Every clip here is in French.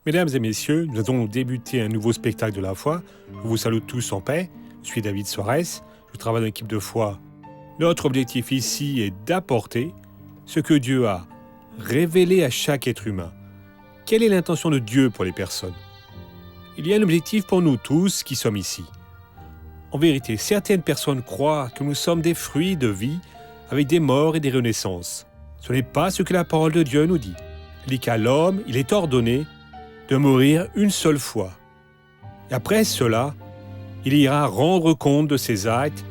Mesdames et messieurs, nous allons débuter un nouveau spectacle de la foi. Je vous salue tous en paix. Je suis David Soares, je travaille dans l'équipe de foi. Notre objectif ici est d'apporter ce que Dieu a révélé à chaque être humain. Quelle est l'intention de Dieu pour les personnes? Il y a un objectif pour nous tous qui sommes ici. En vérité, certaines personnes croient que nous sommes des fruits de vie avec des morts et des renaissances. Ce n'est pas ce que la parole de Dieu nous dit. Elle dit qu'à l'homme, il est ordonné de mourir une seule fois. Et après cela, il ira rendre compte de ses actes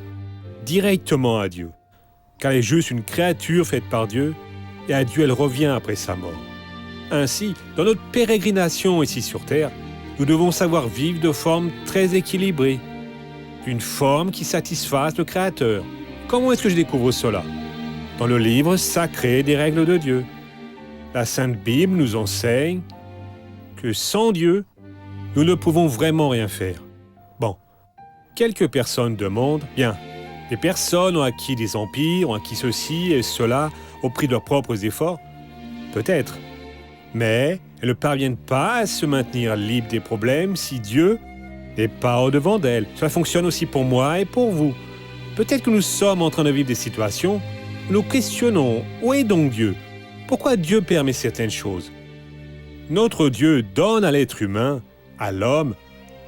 directement à Dieu. Car elle est juste une créature faite par Dieu, et à Dieu elle revient après sa mort. Ainsi, dans notre pérégrination ici sur Terre, nous devons savoir vivre de forme très équilibrée, d'une forme qui satisfasse le Créateur. Comment est-ce que je découvre cela? Dans le livre sacré des règles de Dieu. La Sainte Bible nous enseigne que sans Dieu, nous ne pouvons vraiment rien faire. Bon, quelques personnes demandent, bien, les personnes ont acquis des empires, ont acquis ceci et cela au prix de leurs propres efforts? Peut-être. Mais elles ne parviennent pas à se maintenir libres des problèmes si Dieu n'est pas au-devant d'elles. Cela fonctionne aussi pour moi et pour vous. Peut-être que nous sommes en train de vivre des situations où nous questionnons, où est donc Dieu? Pourquoi Dieu permet certaines choses? Notre Dieu donne à l'être humain, à l'homme,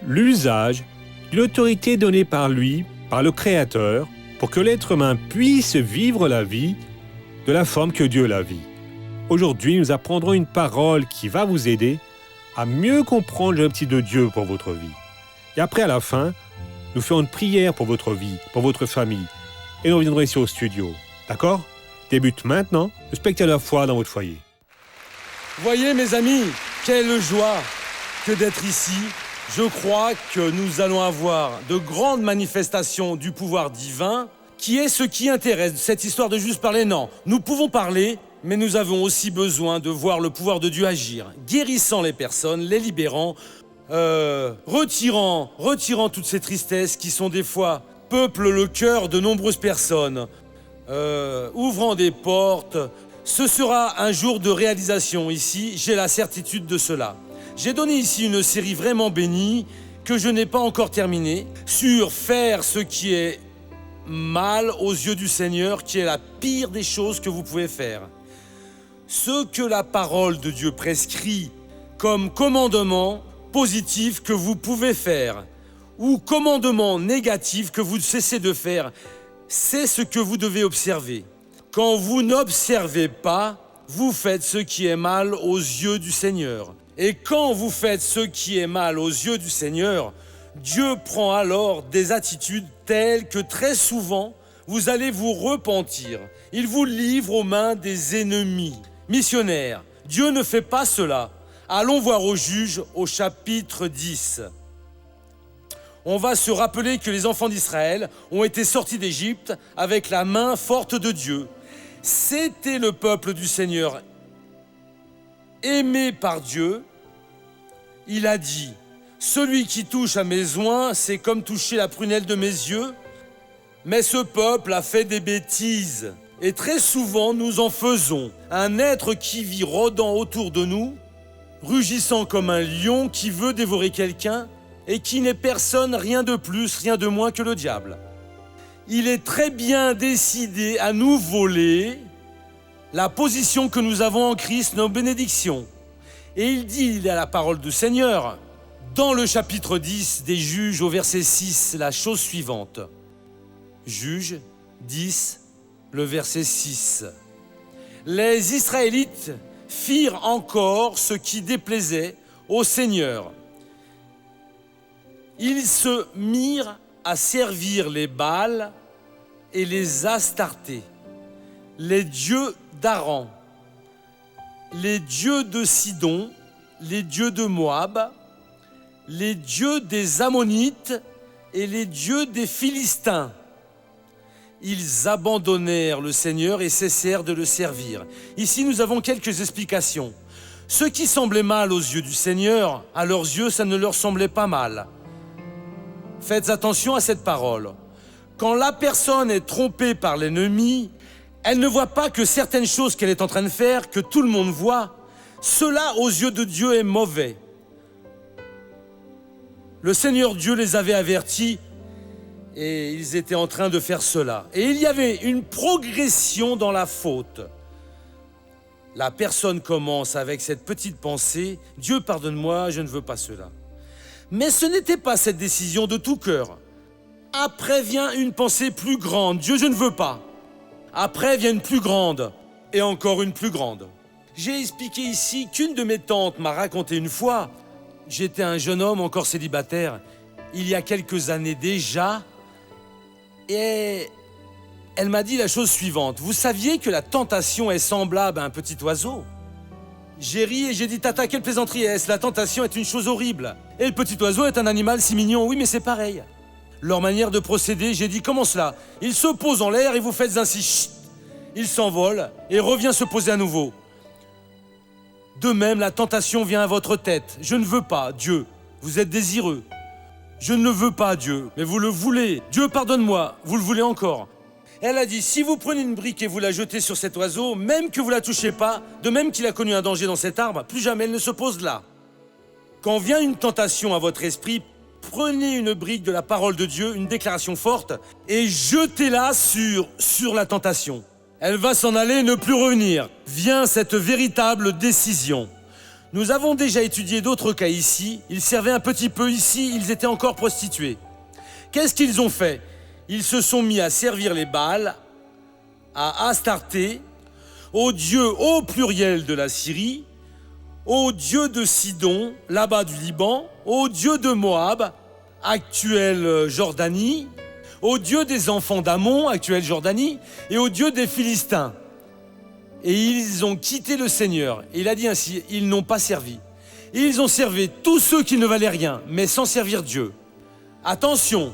l'usage d'une autorité donnée par lui, par le Créateur, pour que l'être humain puisse vivre la vie de la forme que Dieu la vit. Aujourd'hui, nous apprendrons une parole qui va vous aider à mieux comprendre l'objectif de Dieu pour votre vie. Et après, à la fin, nous ferons une prière pour votre vie, pour votre famille, et nous reviendrons ici au studio. D'accord? Débute maintenant le spectacle de la foi dans votre foyer. Voyez mes amis, quelle joie que d'être ici. Je crois que nous allons avoir de grandes manifestations du pouvoir divin, qui est ce qui intéresse cette histoire de juste parler. Non, nous pouvons parler, mais nous avons aussi besoin de voir le pouvoir de Dieu agir, guérissant les personnes, les libérant, retirant toutes ces tristesses qui sont des fois peuplent le cœur de nombreuses personnes, ouvrant des portes. Ce sera un jour de réalisation ici, j'ai la certitude de cela. J'ai donné ici une série vraiment bénie, que je n'ai pas encore terminée, sur faire ce qui est mal aux yeux du Seigneur, qui est la pire des choses que vous pouvez faire. Ce que la parole de Dieu prescrit comme commandement positif que vous pouvez faire, ou commandement négatif que vous cessez de faire, c'est ce que vous devez observer. Quand vous n'observez pas, vous faites ce qui est mal aux yeux du Seigneur. Et quand vous faites ce qui est mal aux yeux du Seigneur, Dieu prend alors des attitudes telles que très souvent, vous allez vous repentir. Il vous livre aux mains des ennemis. Missionnaires, Dieu ne fait pas cela. Allons voir au Juge au chapitre 10. On va se rappeler que les enfants d'Israël ont été sortis d'Égypte avec la main forte de Dieu. C'était le peuple du Seigneur, aimé par Dieu. Il a dit, « Celui qui touche à mes oins, c'est comme toucher la prunelle de mes yeux. » Mais ce peuple a fait des bêtises. Et très souvent, nous en faisons. Un être qui vit rôdant autour de nous, rugissant comme un lion qui veut dévorer quelqu'un, et qui n'est personne, rien de plus, rien de moins que le diable. Il est très bien décidé à nous voler la position que nous avons en Christ, nos bénédictions. Et il dit à la parole du Seigneur, dans le chapitre 10 des Juges, au verset 6, la chose suivante. Juges 10, le verset 6. Les Israélites firent encore ce qui déplaisait au Seigneur. Ils se mirent à servir les Baals et les Astartés, les dieux d'Aran, les dieux de Sidon, les dieux de Moab, les dieux des Ammonites et les dieux des Philistins. Ils abandonnèrent le Seigneur et cessèrent de le servir. Ici, nous avons quelques explications. Ce qui semblait mal aux yeux du Seigneur, à leurs yeux, ça ne leur semblait pas mal. Faites attention à cette parole. Quand la personne est trompée par l'ennemi, elle ne voit pas que certaines choses qu'elle est en train de faire, que tout le monde voit, cela aux yeux de Dieu est mauvais. Le Seigneur Dieu les avait avertis et ils étaient en train de faire cela. Et il y avait une progression dans la faute. La personne commence avec cette petite pensée « Dieu, pardonne-moi, je ne veux pas cela ». Mais ce n'était pas cette décision de tout cœur. Après vient une pensée plus grande « Dieu, je ne veux pas ». Après vient une plus grande et encore une plus grande. J'ai expliqué ici qu'une de mes tantes m'a raconté une fois, j'étais un jeune homme encore célibataire, il y a quelques années déjà, et elle m'a dit la chose suivante. Vous saviez que la tentation est semblable à un petit oiseau? J'ai ri et j'ai dit, Tata, quelle plaisanterie est-ce? La tentation est une chose horrible. Et le petit oiseau est un animal si mignon. Oui, mais c'est pareil. Leur manière de procéder, j'ai dit, comment cela? Il se pose en l'air et vous faites ainsi, chut. Il s'envole et revient se poser à nouveau. De même, la tentation vient à votre tête. Je ne veux pas, Dieu. Vous êtes désireux. Je ne le veux pas, Dieu, mais vous le voulez. Dieu, pardonne-moi. Vous le voulez encore. Elle a dit, si vous prenez une brique et vous la jetez sur cet oiseau, même que vous la touchez pas, de même qu'il a connu un danger dans cet arbre, plus jamais elle ne se pose là. Quand vient une tentation à votre esprit, prenez une brique de la parole de Dieu, une déclaration forte, et jetez-la sur la tentation. Elle va s'en aller et ne plus revenir. Vient cette véritable décision. Nous avons déjà étudié d'autres cas ici. Ils servaient un petit peu ici, ils étaient encore prostitués. Qu'est-ce qu'ils ont fait? Ils se sont mis à servir les Baals, à Astarté, au dieu au pluriel de la Syrie, au dieu de Sidon, là-bas du Liban, au dieu de Moab, actuelle Jordanie, au dieu des enfants d'Ammon, actuelle Jordanie, et au dieu des Philistins. Et ils ont quitté le Seigneur. Et il a dit ainsi, ils n'ont pas servi. Ils ont servi tous ceux qui ne valaient rien, mais sans servir Dieu. Attention,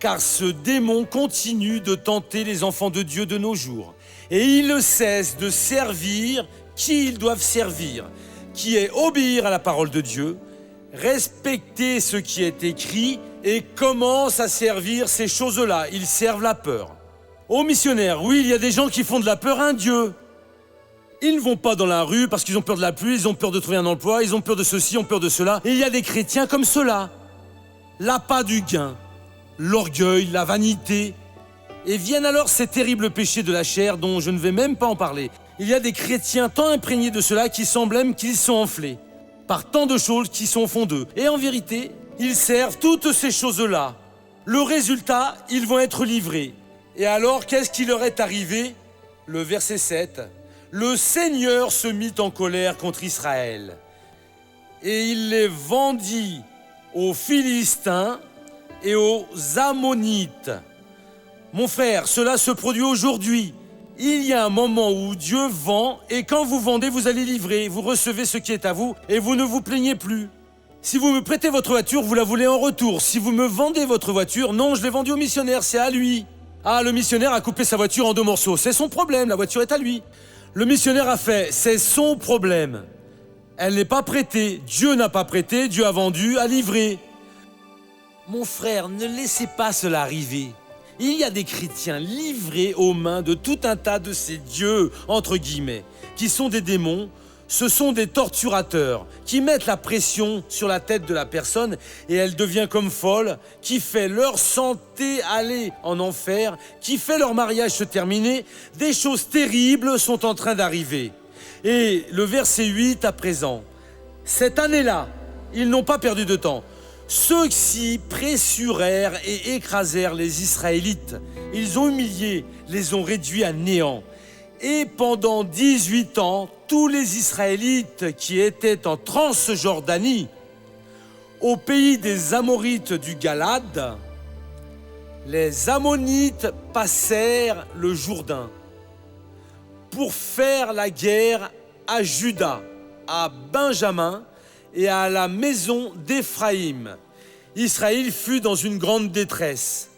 car ce démon continue de tenter les enfants de Dieu de nos jours. Et il ne cesse de servir qui ils doivent servir, qui est obéir à la parole de Dieu, respecter ce qui est écrit et commence à servir ces choses-là. Ils servent la peur. Aux missionnaires, oui, il y a des gens qui font de la peur à un Dieu. Ils ne vont pas dans la rue parce qu'ils ont peur de la pluie, ils ont peur de trouver un emploi, ils ont peur de ceci, ils ont peur de cela. Et il y a des chrétiens comme cela. L'appât du gain, l'orgueil, la vanité. Et viennent alors ces terribles péchés de la chair dont je ne vais même pas en parler. Il y a des chrétiens tant imprégnés de cela qui semblent même qu'ils sont enflés par tant de choses qui sont au fond d'eux. Et en vérité, ils servent toutes ces choses-là. Le résultat, ils vont être livrés. Et alors, qu'est-ce qui leur est arrivé? Le verset 7. Le Seigneur se mit en colère contre Israël. Et il les vendit aux Philistins et aux Ammonites. Mon frère, cela se produit aujourd'hui. Il y a un moment où Dieu vend, et quand vous vendez, vous allez livrer. Vous recevez ce qui est à vous, et vous ne vous plaignez plus. Si vous me prêtez votre voiture, vous la voulez en retour. Si vous me vendez votre voiture, non, je l'ai vendue au missionnaire, c'est à lui. Ah, le missionnaire a coupé sa voiture en 2 morceaux. C'est son problème, la voiture est à lui. Le missionnaire a fait, c'est son problème. Elle n'est pas prêtée. Dieu n'a pas prêté, Dieu a vendu, a livré. Mon frère, ne laissez pas cela arriver. Il y a des chrétiens livrés aux mains de tout un tas de ces dieux, entre guillemets, qui sont des démons. Ce sont des torturateurs qui mettent la pression sur la tête de la personne et elle devient comme folle, qui fait leur santé aller en enfer, qui fait leur mariage se terminer. Des choses terribles sont en train d'arriver. Et le verset 8 à présent, cette année-là, ils n'ont pas perdu de temps. Ceux-ci pressurèrent et écrasèrent les Israélites. Ils ont humilié, les ont réduits à néant. Et pendant 18 ans, tous les Israélites qui étaient en Transjordanie, au pays des Amorites du Galade, les Ammonites passèrent le Jourdain pour faire la guerre à Juda, à Benjamin et à la maison d'Éphraïm. Israël fut dans une grande détresse.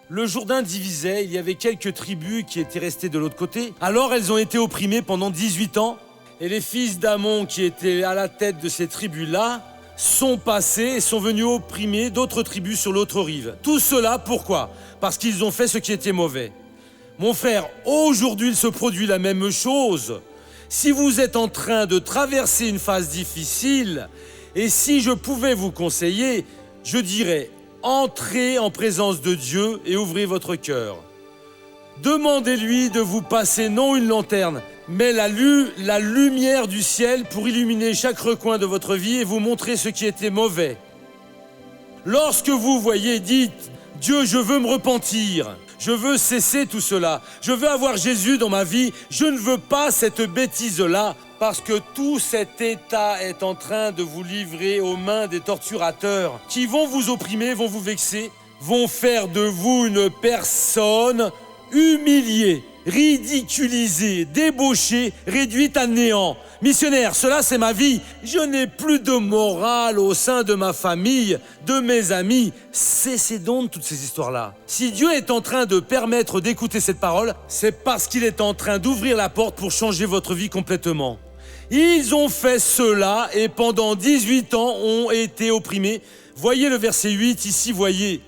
Le Jourdain divisait, il y avait quelques tribus qui étaient restées de l'autre côté. Alors elles ont été opprimées pendant 18 ans. Et les fils d'Ammon qui étaient à la tête de ces tribus-là sont passés et sont venus opprimer d'autres tribus sur l'autre rive. Tout cela, pourquoi? Parce qu'ils ont fait ce qui était mauvais. Mon frère, aujourd'hui il se produit la même chose. Si vous êtes en train de traverser une phase difficile, et si je pouvais vous conseiller, je dirais, entrez en présence de Dieu et ouvrez votre cœur. Demandez-lui de vous passer non une lanterne, mais la lumière du ciel pour illuminer chaque recoin de votre vie et vous montrer ce qui était mauvais. Lorsque vous voyez, dites, Dieu, je veux me repentir, je veux cesser tout cela, je veux avoir Jésus dans ma vie, je ne veux pas cette bêtise-là, parce que tout cet état est en train de vous livrer aux mains des torturateurs qui vont vous opprimer, vont vous vexer, vont faire de vous une personne humiliée, ridiculisée, débauchée, réduite à néant. Missionnaire, cela c'est ma vie. Je n'ai plus de morale au sein de ma famille, de mes amis. Cessez donc toutes ces histoires-là. Si Dieu est en train de permettre d'écouter cette parole, c'est parce qu'il est en train d'ouvrir la porte pour changer votre vie complètement. Ils ont fait cela et pendant 18 ans ont été opprimés. Voyez le verset 8 ici, voyez.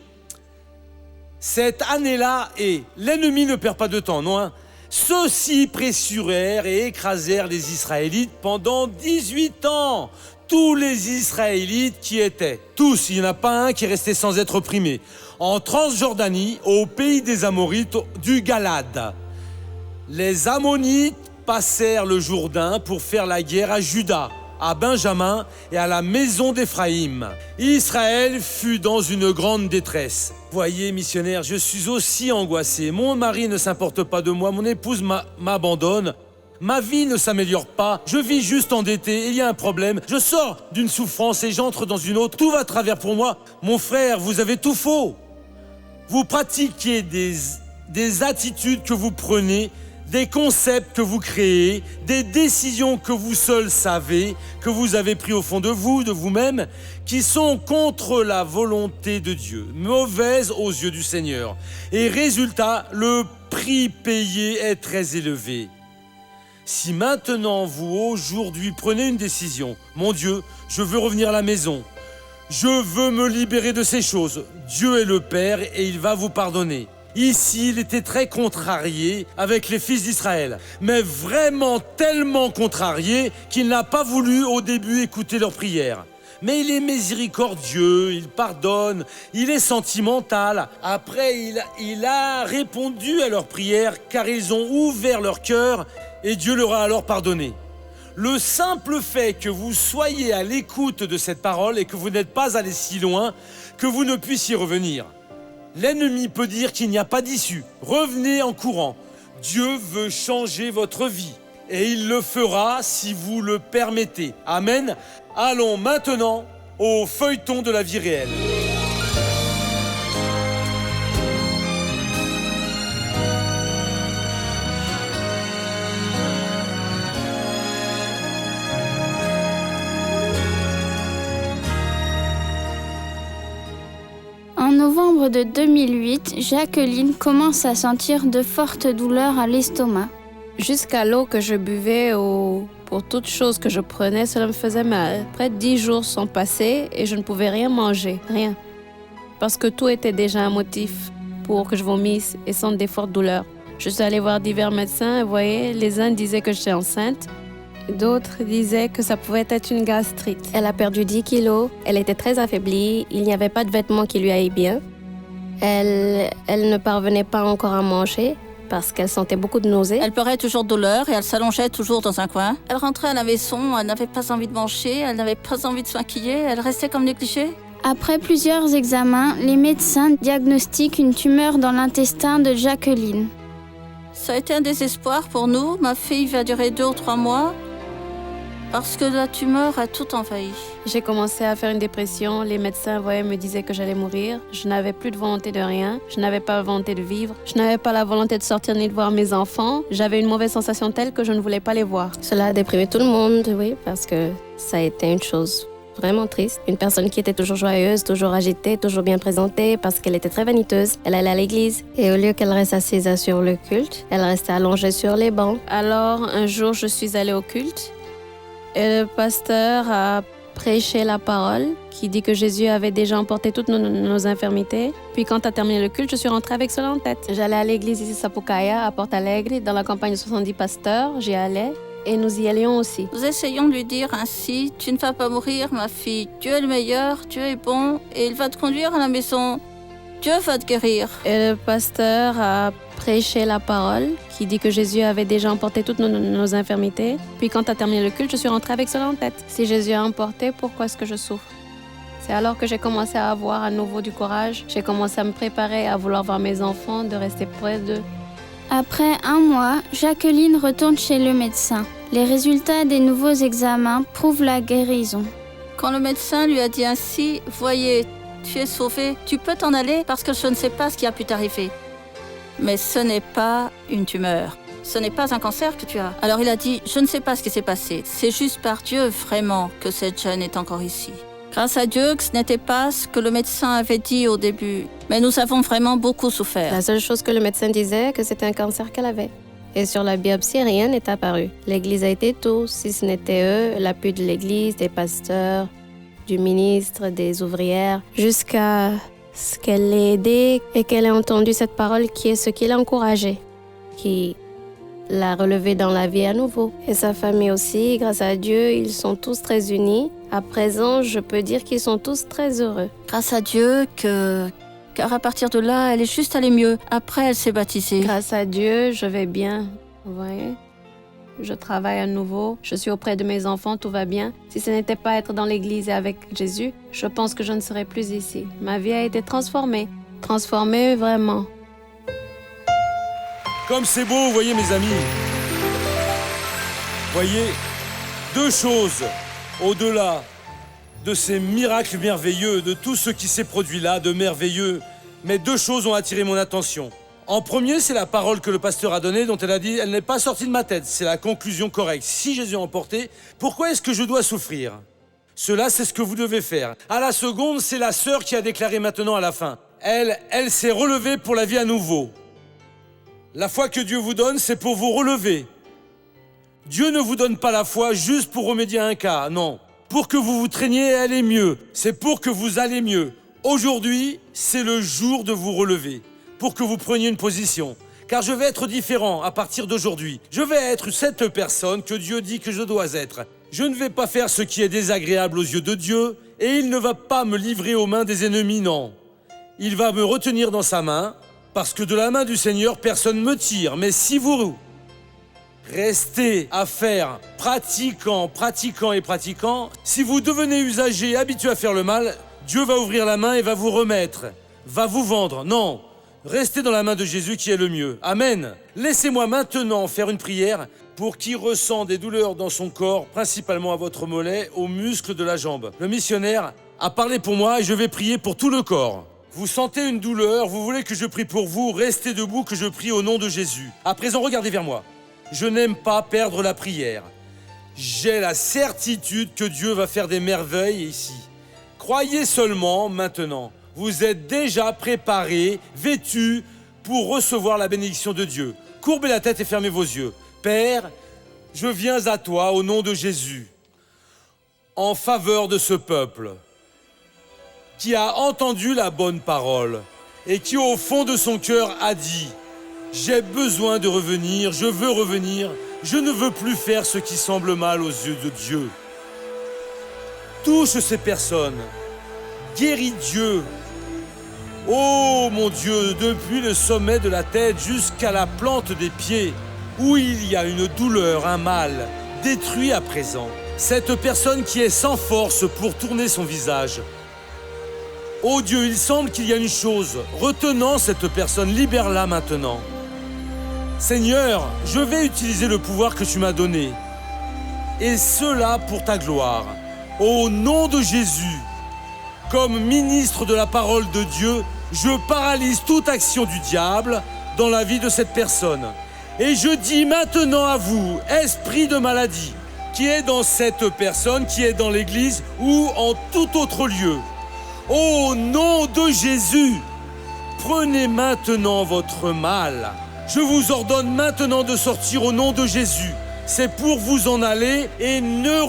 Cette année-là, et l'ennemi ne perd pas de temps, non hein. Ceux-ci pressurèrent et écrasèrent les Israélites pendant 18 ans. Tous les Israélites qui étaient, tous, il n'y en a pas un qui restait sans être opprimé, en Transjordanie, au pays des Amorites, du Galade. Les Ammonites passèrent le Jourdain pour faire la guerre à Juda, à Benjamin et à la maison d'Éphraïm. Israël fut dans une grande détresse. Voyez, missionnaire, je suis aussi angoissé. Mon mari ne s'importe pas de moi, mon épouse m'abandonne. Ma vie ne s'améliore pas, je vis juste endetté, il y a un problème. Je sors d'une souffrance et j'entre dans une autre. Tout va à travers pour moi. Mon frère, vous avez tout faux. Vous pratiquez des attitudes que vous prenez, des concepts que vous créez, des décisions que vous seuls savez, que vous avez pris au fond de vous, de vous-même, qui sont contre la volonté de Dieu, mauvaises aux yeux du Seigneur. Et résultat, le prix payé est très élevé. Si maintenant vous, aujourd'hui, prenez une décision, mon Dieu, je veux revenir à la maison, je veux me libérer de ces choses, Dieu est le Père et il va vous pardonner. Ici, il était très contrarié avec les fils d'Israël, mais vraiment tellement contrarié qu'il n'a pas voulu au début écouter leurs prières. Mais il est miséricordieux, il pardonne, il est sentimental. Après, il a répondu à leurs prières car ils ont ouvert leur cœur et Dieu leur a alors pardonné. Le simple fait que vous soyez à l'écoute de cette parole et que vous n'êtes pas allé si loin que vous ne puissiez revenir. L'ennemi peut dire qu'il n'y a pas d'issue. Revenez en courant. Dieu veut changer votre vie. Et il le fera si vous le permettez. Amen. Allons maintenant au feuilleton de la vie réelle. En novembre de 2008, Jacqueline commence à sentir de fortes douleurs à l'estomac. Jusqu'à l'eau que je buvais ou pour toute chose que je prenais, cela me faisait mal. Près de 10 jours sont passés et je ne pouvais rien manger, rien. Parce que tout était déjà un motif pour que je vomisse et sente des fortes douleurs. Je suis allée voir divers médecins et vous voyez, les uns disaient que j'étais enceinte. D'autres disaient que ça pouvait être une gastrite. Elle a perdu 10 kilos, elle était très affaiblie, il n'y avait pas de vêtements qui lui aillent bien. Elle ne parvenait pas encore à manger parce qu'elle sentait beaucoup de nausées. Elle pleurait toujours de douleur et elle s'allongeait toujours dans un coin. Elle rentrait à la maison, elle n'avait pas envie de manger, elle n'avait pas envie de se maquiller, elle restait comme négligée. Après plusieurs examens, les médecins diagnostiquent une tumeur dans l'intestin de Jacqueline. Ça a été un désespoir pour nous. Ma fille va durer 2 ou 3 mois. Parce que la tumeur a tout envahi. J'ai commencé à faire une dépression. Les médecins me disaient que j'allais mourir. Je n'avais plus de volonté de rien. Je n'avais pas la volonté de vivre. Je n'avais pas la volonté de sortir ni de voir mes enfants. J'avais une mauvaise sensation telle que je ne voulais pas les voir. Cela a déprimé tout le monde, oui, parce que ça a été une chose vraiment triste. Une personne qui était toujours joyeuse, toujours agitée, toujours bien présentée parce qu'elle était très vaniteuse. Elle allait à l'église et au lieu qu'elle reste assise sur le culte, elle restait allongée sur les bancs. Alors, un jour, je suis allée au culte. Et le pasteur a prêché la parole qui dit que Jésus avait déjà emporté toutes nos infirmités. Puis quand a terminé le culte, je suis rentrée avec cela en tête. J'allais à l'église ici Sapukaya, à Portalegre, dans la campagne de 70 pasteurs. J'y allais. Et nous y allions aussi. Nous essayons de lui dire ainsi, tu ne vas pas mourir, ma fille. Dieu est le meilleur, Dieu est bon, et il va te conduire à la maison. Dieu va te guérir. Et le pasteur a prêché la parole qui dit que Jésus avait déjà emporté toutes nos infirmités. Puis quand a terminé le culte, je suis rentrée avec cela en tête. Si Jésus a emporté, pourquoi est-ce que je souffre? C'est alors que j'ai commencé à avoir à nouveau du courage. J'ai commencé à me préparer à vouloir voir mes enfants, de rester près d'eux. Après 1 mois, Jacqueline retourne chez le médecin. Les résultats des nouveaux examens prouvent la guérison. Quand le médecin lui a dit ainsi, voyez, tu es sauvée, tu peux t'en aller parce que je ne sais pas ce qui a pu t'arriver. Mais ce n'est pas une tumeur. Ce n'est pas un cancer que tu as. Alors il a dit, je ne sais pas ce qui s'est passé. C'est juste par Dieu vraiment que cette jeune est encore ici. Grâce à Dieu que ce n'était pas ce que le médecin avait dit au début. Mais nous avons vraiment beaucoup souffert. La seule chose que le médecin disait, que c'était un cancer qu'elle avait. Et sur la biopsie, rien n'est apparu. L'Église a été tout, si ce n'était eux, l'appui de l'Église, des pasteurs, du ministre, des ouvrières, jusqu'à ce qu'elle l'ait aidée et qu'elle ait entendu cette parole qui est ce qui l'a encouragée, qui l'a relevée dans la vie à nouveau. Et sa famille aussi, grâce à Dieu, ils sont tous très unis. À présent, je peux dire qu'ils sont tous très heureux. Grâce à Dieu car à partir de là, elle est juste allée mieux. Après, elle s'est baptisée. Grâce à Dieu, je vais bien, vous voyez. Je travaille à nouveau, je suis auprès de mes enfants, tout va bien. Si ce n'était pas être dans l'église et avec Jésus, je pense que je ne serais plus ici. Ma vie a été transformée vraiment. Comme c'est beau, vous voyez mes amis. Voyez, 2 choses au-delà de ces miracles merveilleux, de tout ce qui s'est produit là, de merveilleux. Mais 2 choses ont attiré mon attention. En premier, c'est la parole que le pasteur a donnée, dont elle a dit « Elle n'est pas sortie de ma tête ». C'est la conclusion correcte. Si Jésus a emporté, pourquoi est-ce que je dois souffrir? Cela, c'est ce que vous devez faire. À la seconde, c'est la sœur qui a déclaré maintenant à la fin. Elle s'est relevée pour la vie à nouveau. La foi que Dieu vous donne, c'est pour vous relever. Dieu ne vous donne pas la foi juste pour remédier à un cas, non. Pour que vous vous traîniez et allez mieux. C'est pour que vous allez mieux. Aujourd'hui, c'est le jour de vous relever. Pour que vous preniez une position. Car je vais être différent à partir d'aujourd'hui. Je vais être cette personne que Dieu dit que je dois être. Je ne vais pas faire ce qui est désagréable aux yeux de Dieu et il ne va pas me livrer aux mains des ennemis, non. Il va me retenir dans sa main parce que de la main du Seigneur, personne ne me tire. Mais si vous restez à faire pratiquant, si vous devenez usager, habitué à faire le mal, Dieu va ouvrir la main et va vous remettre, va vous vendre. Non. Restez dans la main de Jésus qui est le mieux. Amen. Laissez-moi maintenant faire une prière pour qui ressent des douleurs dans son corps, principalement à votre mollet, aux muscles de la jambe. Le missionnaire a parlé pour moi et je vais prier pour tout le corps. Vous sentez une douleur, vous voulez que je prie pour vous, restez debout que je prie au nom de Jésus. À présent, regardez vers moi. Je n'aime pas perdre la prière. J'ai la certitude que Dieu va faire des merveilles ici. Croyez seulement maintenant. Vous êtes déjà préparés, vêtus pour recevoir la bénédiction de Dieu. Courbez la tête et fermez vos yeux. Père, je viens à toi au nom de Jésus, en faveur de ce peuple qui a entendu la bonne parole et qui au fond de son cœur a dit « J'ai besoin de revenir, je veux revenir, je ne veux plus faire ce qui semble mal aux yeux de Dieu. » Touche ces personnes, guéris Dieu. Oh mon Dieu, depuis le sommet de la tête jusqu'à la plante des pieds, où il y a une douleur, un mal, détruit à présent. Cette personne qui est sans force pour tourner son visage. Oh Dieu, il semble qu'il y a une chose, retenant cette personne, libère-la maintenant. Seigneur, je vais utiliser le pouvoir que tu m'as donné, et cela pour ta gloire. Au nom de Jésus, comme ministre de la parole de Dieu, je paralyse toute action du diable dans la vie de cette personne. Et je dis maintenant à vous, esprit de maladie, qui est dans cette personne, qui est dans l'église ou en tout autre lieu, au nom de Jésus, prenez maintenant votre mal. Je vous ordonne maintenant de sortir au nom de Jésus. C'est pour vous en aller et ne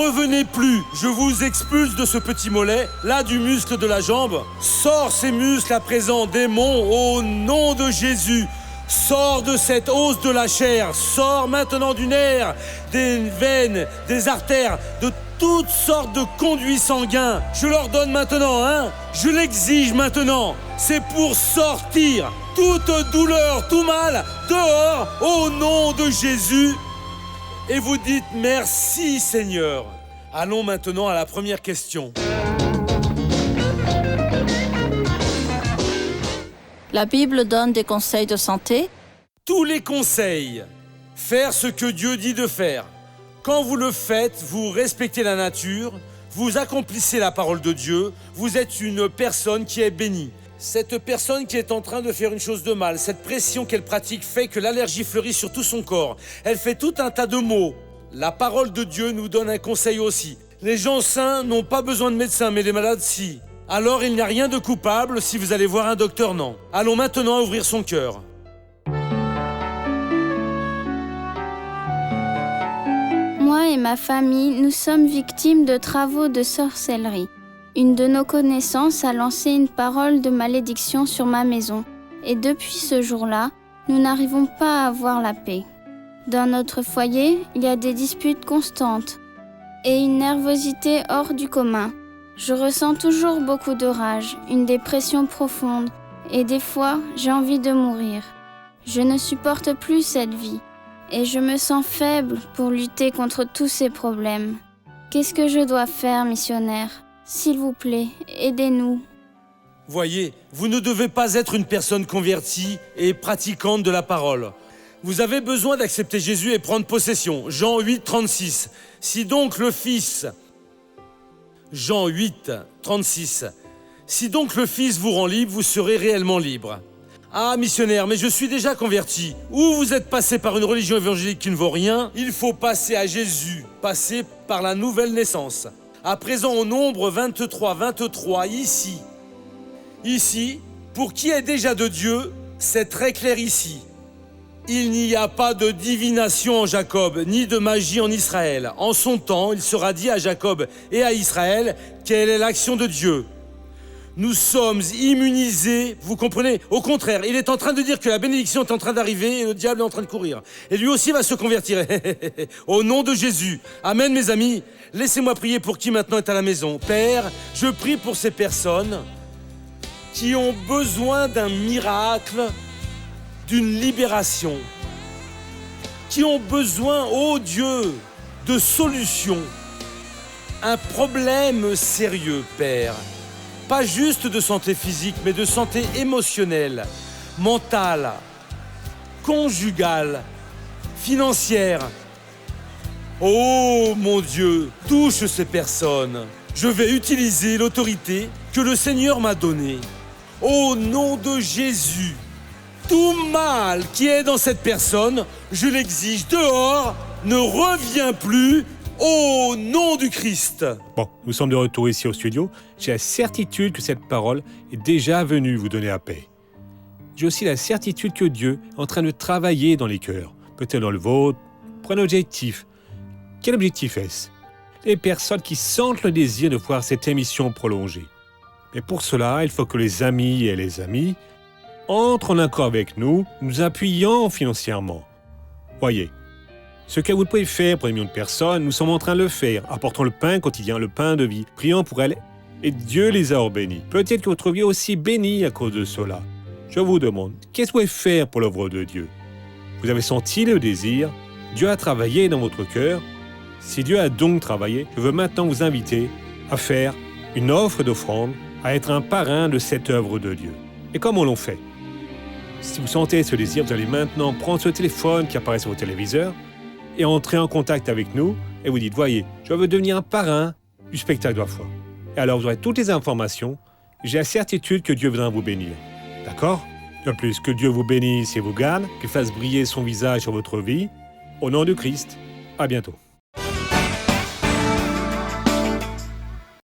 revenez plus. Je vous expulse de ce petit mollet, là du muscle de la jambe. Sors ces muscles à présent, démon, au nom de Jésus. Sors de cette hausse de la chair, sors maintenant du nerf, des veines, des artères, de toutes sortes de conduits sanguins. Je l'ordonne maintenant, je l'exige maintenant. C'est pour sortir toute douleur, tout mal, dehors, au nom de Jésus. Et vous dites merci Seigneur. Allons maintenant à la première question. La Bible donne des conseils de santé. Tous les conseils. Faire ce que Dieu dit de faire. Quand vous le faites, vous respectez la nature, vous accomplissez la parole de Dieu, vous êtes une personne qui est bénie. Cette personne qui est en train de faire une chose de mal, cette pression qu'elle pratique fait que l'allergie fleurit sur tout son corps. Elle fait tout un tas de maux. La parole de Dieu nous donne un conseil aussi. Les gens sains n'ont pas besoin de médecin, mais les malades si. Alors il n'y a rien de coupable si vous allez voir un docteur, non. Allons maintenant ouvrir son cœur. Moi et ma famille, nous sommes victimes de travaux de sorcellerie. Une de nos connaissances a lancé une parole de malédiction sur ma maison. Et depuis ce jour-là, nous n'arrivons pas à avoir la paix. Dans notre foyer, il y a des disputes constantes et une nervosité hors du commun. Je ressens toujours beaucoup de rage, une dépression profonde et des fois, j'ai envie de mourir. Je ne supporte plus cette vie et je me sens faible pour lutter contre tous ces problèmes. Qu'est-ce que je dois faire, missionnaire ? S'il vous plaît, aidez-nous. Voyez, vous ne devez pas être une personne convertie et pratiquante de la parole. Vous avez besoin d'accepter Jésus et prendre possession. Jean 8, 36. Si donc le Fils... Jean 8, 36. Si donc le Fils vous rend libre, vous serez réellement libre. Ah, missionnaire, mais je suis déjà converti. Ou vous êtes passé par une religion évangélique qui ne vaut rien, il faut passer à Jésus, passer par la nouvelle naissance. À présent, au nombre 23, 23, ici. Ici, pour qui est déjà de Dieu, c'est très clair ici. Il n'y a pas de divination en Jacob, ni de magie en Israël. En son temps, il sera dit à Jacob et à Israël quelle est l'action de Dieu. Nous sommes immunisés, vous comprenez ? Au contraire, il est en train de dire que la bénédiction est en train d'arriver et le diable est en train de courir. Et lui aussi va se convertir. Au nom de Jésus. Amen, mes amis. Laissez-moi prier pour qui maintenant est à la maison. Père, je prie pour ces personnes qui ont besoin d'un miracle, d'une libération, qui ont besoin, oh Dieu, de solutions. Un problème sérieux, Père. Pas juste de santé physique, mais de santé émotionnelle, mentale, conjugale, financière. Oh mon Dieu, touche ces personnes. Je vais utiliser l'autorité que le Seigneur m'a donnée. Au nom de Jésus, tout mal qui est dans cette personne, je l'exige dehors, ne reviens plus. Au nom du Christ. Bon, nous sommes de retour ici au studio. J'ai la certitude que cette parole est déjà venue vous donner la paix. J'ai aussi la certitude que Dieu est en train de travailler dans les cœurs, peut-être dans le vôtre, pour un objectif. Quel objectif est-ce ? Les personnes qui sentent le désir de voir cette émission prolongée. Mais pour cela, il faut que les amis et les amies entrent en accord avec nous, nous appuyant financièrement. Voyez, ce que vous pouvez faire pour des millions de personnes, nous sommes en train de le faire. Apportons le pain quotidien, le pain de vie. Prions pour elles et Dieu les a bénies. Peut-être que votre vie est aussi bénie à cause de cela. Je vous demande, qu'est-ce que vous pouvez faire pour l'œuvre de Dieu ? Vous avez senti le désir, Dieu a travaillé dans votre cœur. Si Dieu a donc travaillé, je veux maintenant vous inviter à faire une offre d'offrande, à être un parrain de cette œuvre de Dieu. Et comment l'on fait ? Si vous sentez ce désir, vous allez maintenant prendre ce téléphone qui apparaît sur votre téléviseur et entrer en contact avec nous et vous dites, voyez, je veux devenir un parrain du spectacle de la foi. Et alors vous aurez toutes les informations. J'ai la certitude que Dieu viendra vous bénir. D'accord ? De plus, que Dieu vous bénisse et vous garde, qu'il fasse briller son visage sur votre vie. Au nom de Christ, à bientôt.